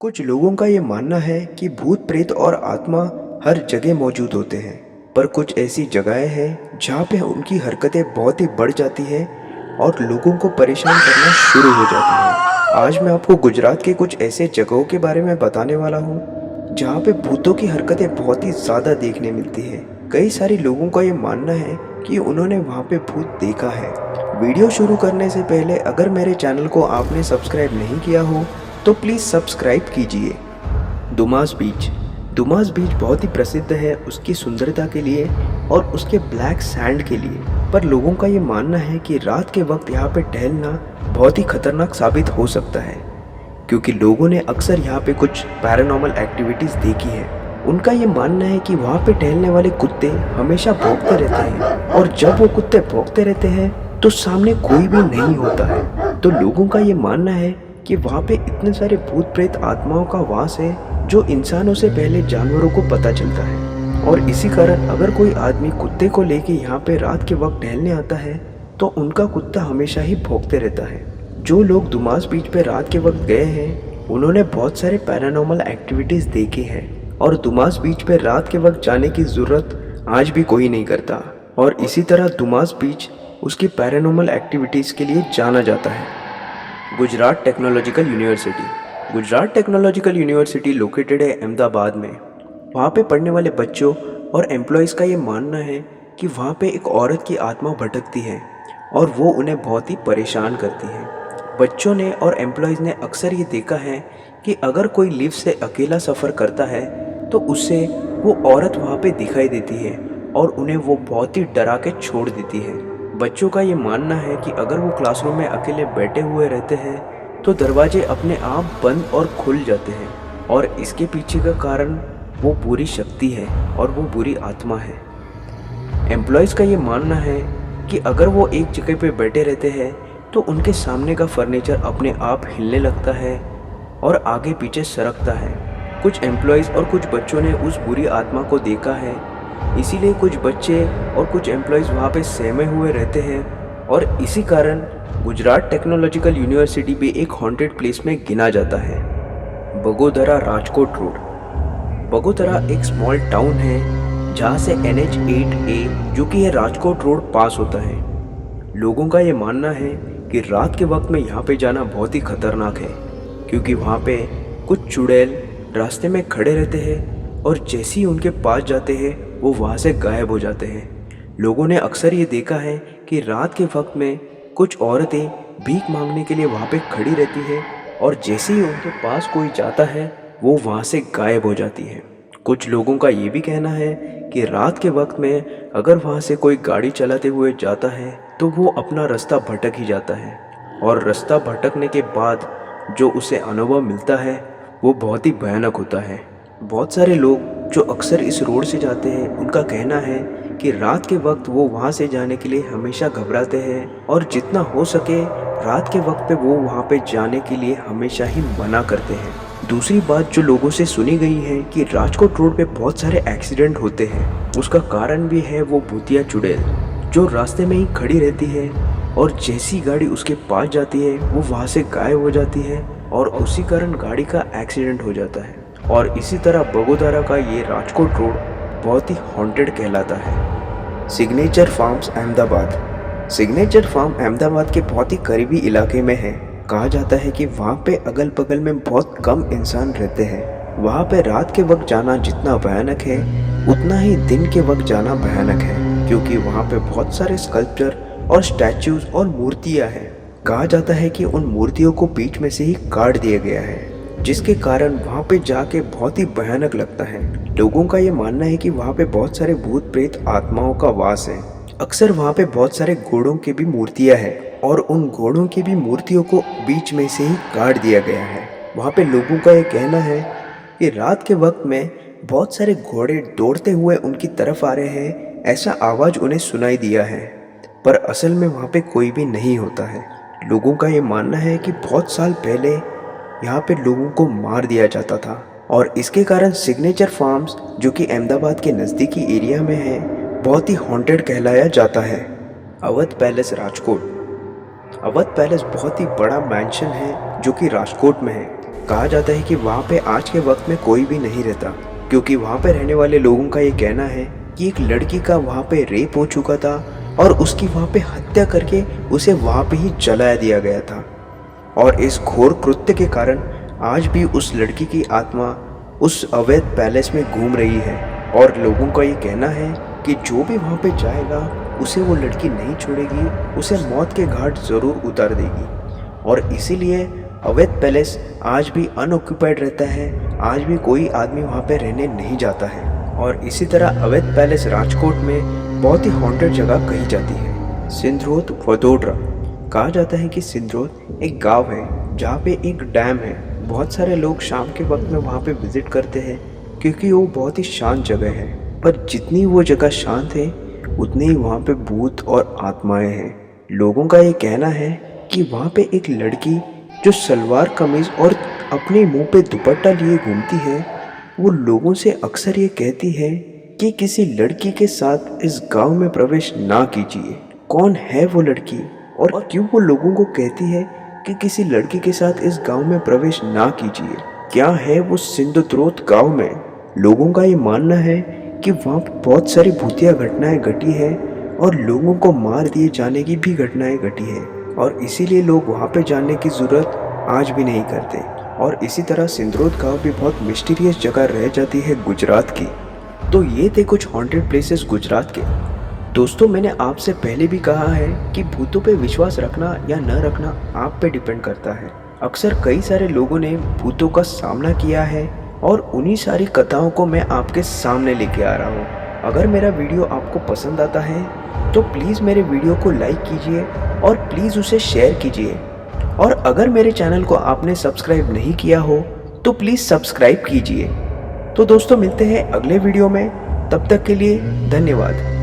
कुछ लोगों का ये मानना है कि भूत प्रेत और आत्मा हर जगह मौजूद होते हैं। पर कुछ ऐसी जगहें हैं जहाँ पे उनकी हरकतें बहुत ही बढ़ जाती है और लोगों को परेशान करना शुरू हो जाती है। आज मैं आपको गुजरात के कुछ ऐसे जगहों के बारे में बताने वाला हूँ जहाँ पे भूतों की हरकतें बहुत ही ज़्यादा देखने मिलती है। कई सारे लोगों का ये मानना है कि उन्होंने वहाँ पे भूत देखा है। वीडियो शुरू करने से पहले अगर मेरे चैनल को आपने सब्सक्राइब नहीं किया हो तो प्लीज़ सब्सक्राइब कीजिए। दुमास बीच बहुत ही प्रसिद्ध है उसकी सुंदरता के लिए और उसके ब्लैक सैंड के लिए। पर लोगों का ये मानना है कि रात के वक्त यहाँ पे टहलना बहुत ही खतरनाक साबित हो सकता है, क्योंकि लोगों ने अक्सर यहाँ पे कुछ पैरानॉर्मल एक्टिविटीज़ देखी है। उनका ये मानना है कि वहाँ पे टहलने वाले कुत्ते हमेशा भौंकते रहते हैं और जब वो कुत्ते भौंकते रहते हैं तो सामने कोई भी नहीं होता है। तो लोगों का ये मानना है कि वहाँ पे इतने सारे भूत प्रेत आत्माओं का वास है जो इंसानों से पहले जानवरों को पता चलता है। और इसी कारण अगर कोई आदमी कुत्ते को लेके यहाँ पे रात के वक्त टहलने आता है तो उनका कुत्ता हमेशा ही भौंकते रहता है। जो लोग दुमास बीच पे रात के वक्त गए हैं उन्होंने बहुत सारे पैरानॉर्मल एक्टिविटीज़ देखे हैं और दुमास बीच पे रात के वक्त जाने की ज़रूरत आज भी कोई नहीं करता। और इसी तरह दुमास बीच उसकी पैरानॉर्मल एक्टिविटीज़ के लिए जाना जाता है। गुजरात टेक्नोलॉजिकल यूनिवर्सिटी लोकेटेड है अहमदाबाद में। वहाँ पे पढ़ने वाले बच्चों और एम्प्लॉयज़ का ये मानना है कि वहाँ पे एक औरत की आत्मा भटकती है और वो उन्हें बहुत ही परेशान करती है। बच्चों ने और एम्प्लॉयज़ ने अक्सर ये देखा है कि अगर कोई लिफ्ट से अकेला सफ़र करता है तो उससे वो औरत वहाँ पे दिखाई देती है और उन्हें वो बहुत ही डरा के छोड़ देती है। बच्चों का ये मानना है कि अगर वो क्लासरूम में अकेले बैठे हुए रहते हैं तो दरवाजे अपने आप बंद और खुल जाते हैं और इसके पीछे का कारण वो बुरी शक्ति है और वो बुरी आत्मा है। एम्प्लॉयज़ का ये मानना है कि अगर वो एक जगह पे बैठे रहते हैं तो उनके सामने का फर्नीचर अपने आप हिलने लगता है और आगे पीछे सरकता है। कुछ एम्प्लॉयज़ और कुछ बच्चों ने उस बुरी आत्मा को देखा है, इसीलिए कुछ बच्चे और कुछ एम्प्लॉयज़ वहाँ पे सहमे हुए रहते हैं और इसी कारण गुजरात टेक्नोलॉजिकल यूनिवर्सिटी भी एक हॉन्टेड प्लेस में गिना जाता है। बगोदरा राजकोट रोड। बगोदरा एक स्मॉल टाउन है जहाँ से NH 8A जो कि है राजकोट रोड पास होता है। लोगों का ये मानना है कि रात के वक्त में यहाँ पे जाना बहुत ही खतरनाक है, क्योंकि वहाँ पे कुछ चुड़ैल रास्ते में खड़े रहते हैं और जैसे ही उनके पास जाते हैं वो वहाँ से गायब हो जाते हैं। लोगों ने अक्सर ये देखा है कि रात के वक्त में कुछ औरतें भीख मांगने के लिए वहाँ पे खड़ी रहती है और जैसे ही उनके पास कोई जाता है वो वहाँ से गायब हो जाती है। कुछ लोगों का ये भी कहना है कि रात के वक्त में अगर वहाँ से कोई गाड़ी चलाते हुए जाता है तो वो अपना रास्ता भटक ही जाता है और रास्ता भटकने के बाद जो उसे अनुभव मिलता है वो बहुत ही भयानक होता है। बहुत सारे लोग जो अक्सर इस रोड से जाते हैं उनका कहना है कि रात के वक्त वो वहाँ से जाने के लिए हमेशा घबराते हैं और जितना हो सके रात के वक्त पे वो वहाँ पे जाने के लिए हमेशा ही मना करते हैं। दूसरी बात जो लोगों से सुनी गई है कि राजकोट रोड पे बहुत सारे एक्सीडेंट होते हैं, उसका कारण भी है वो भूतिया चुड़ैल जो रास्ते में ही खड़ी रहती है और जैसी गाड़ी उसके पास जाती है वो वहाँ से गायब हो जाती है और उसी कारण गाड़ी का एक्सीडेंट हो जाता है। और इसी तरह बगोदरा का ये राजकोट रोड बहुत ही हॉन्टेड कहलाता है। Signature farms Ahmedabad. Signature farm Ahmedabad के बहुत ही करीबी इलाके में है। कहा जाता है कि वहाँ पे अगल बगल में बहुत कम इंसान रहते हैं। वहाँ पे रात के वक्त जाना जितना भयानक है उतना ही दिन के वक्त जाना भयानक है, क्योंकि वहाँ पे बहुत सारे स्कल्पचर और स्टैचूज और मूर्तियाँ हैं। कहा जाता है कि उन मूर्तियों को बीच में से ही काट दिया गया है, जिसके कारण वहाँ पे जाके बहुत ही भयानक लगता है। लोगों का ये मानना है कि वहाँ पे बहुत सारे भूत प्रेत आत्माओं का वास है। अक्सर वहाँ पे बहुत सारे घोड़ों की भी मूर्तियाँ हैं और उन घोड़ों की भी मूर्तियों को बीच में से ही काट दिया गया है। वहाँ पे लोगों का ये कहना है कि रात के वक्त में बहुत सारे घोड़े दौड़ते हुए उनकी तरफ आ रहे हैं, ऐसा आवाज़ उन्हें सुनाई दिया है, पर असल में वहाँ पे कोई भी नहीं होता है। लोगों का ये मानना है कि बहुत साल पहले यहाँ पे लोगों को मार दिया जाता था और इसके कारण सिग्नेचर फार्म्स जो कि अहमदाबाद के नज़दीकी एरिया में है बहुत ही हॉन्टेड कहलाया जाता है। अवध पैलेस राजकोट। अवध पैलेस बहुत ही बड़ा मैंशन है जो कि राजकोट में है। कहा जाता है कि वहाँ पे आज के वक्त में कोई भी नहीं रहता, क्योंकि वहाँ पे रहने वाले लोगों का ये कहना है कि एक लड़की का वहाँ पे रेप हो चुका था और उसकी वहाँ पे हत्या करके उसे वहाँ पे ही जला दिया गया था। और इस घोर कृत्य के कारण आज भी उस लड़की की आत्मा उस अवैध पैलेस में घूम रही है और लोगों का ये कहना है कि जो भी वहाँ पे जाएगा उसे वो लड़की नहीं छोड़ेगी, उसे मौत के घाट ज़रूर उतार देगी। और इसीलिए अवैध पैलेस आज भी अनऑक्यूपाइड रहता है, आज भी कोई आदमी वहाँ पे रहने नहीं जाता है। और इसी तरह अवैध पैलेस राजकोट में बहुत ही हॉन्टेड जगह कही जाती है, सिंधरोद वडोदरा। कहा जाता है कि सिंधरोद एक गांव है जहाँ पे एक डैम है। बहुत सारे लोग शाम के वक्त में वहाँ पे विजिट करते हैं क्योंकि वो बहुत ही शांत जगह है। पर जितनी वो जगह शांत है उतनी ही वहाँ पे भूत और आत्माएं हैं। लोगों का ये कहना है कि वहाँ पे एक लड़की जो सलवार कमीज और अपने मुंह पे दुपट्टा लिए घूमती है, वो लोगों से अक्सर ये कहती है कि किसी लड़की के साथ इस गांव में प्रवेश ना कीजिए। कौन है वो लड़की और क्यों वो लोगों को कहती है कि किसी लड़की के साथ इस गांव में प्रवेश ना कीजिए? क्या है वो सिंधरोद गांव में? लोगों का ये मानना है कि वहाँ बहुत सारी भूतिया घटनाएं घटी है और लोगों को मार दिए जाने की भी घटनाएं घटी है और इसीलिए लोग वहाँ पे जाने की ज़रूरत आज भी नहीं करते। और इसी तरह सिंधरोद गांव भी बहुत मिस्टीरियस जगह रह जाती है गुजरात की। तो ये थे कुछ हॉन्टेड प्लेसेस गुजरात के। दोस्तों, मैंने आपसे पहले भी कहा है कि भूतों पे विश्वास रखना या न रखना आप पे डिपेंड करता है। अक्सर कई सारे लोगों ने भूतों का सामना किया है और उन्हीं सारी कथाओं को मैं आपके सामने लेके आ रहा हूँ। अगर मेरा वीडियो आपको पसंद आता है तो प्लीज़ मेरे वीडियो को लाइक कीजिए और प्लीज़ उसे शेयर कीजिए। और अगर मेरे चैनल को आपने सब्सक्राइब नहीं किया हो तो प्लीज़ सब्सक्राइब कीजिए। तो दोस्तों, मिलते हैं अगले वीडियो में। तब तक के लिए धन्यवाद।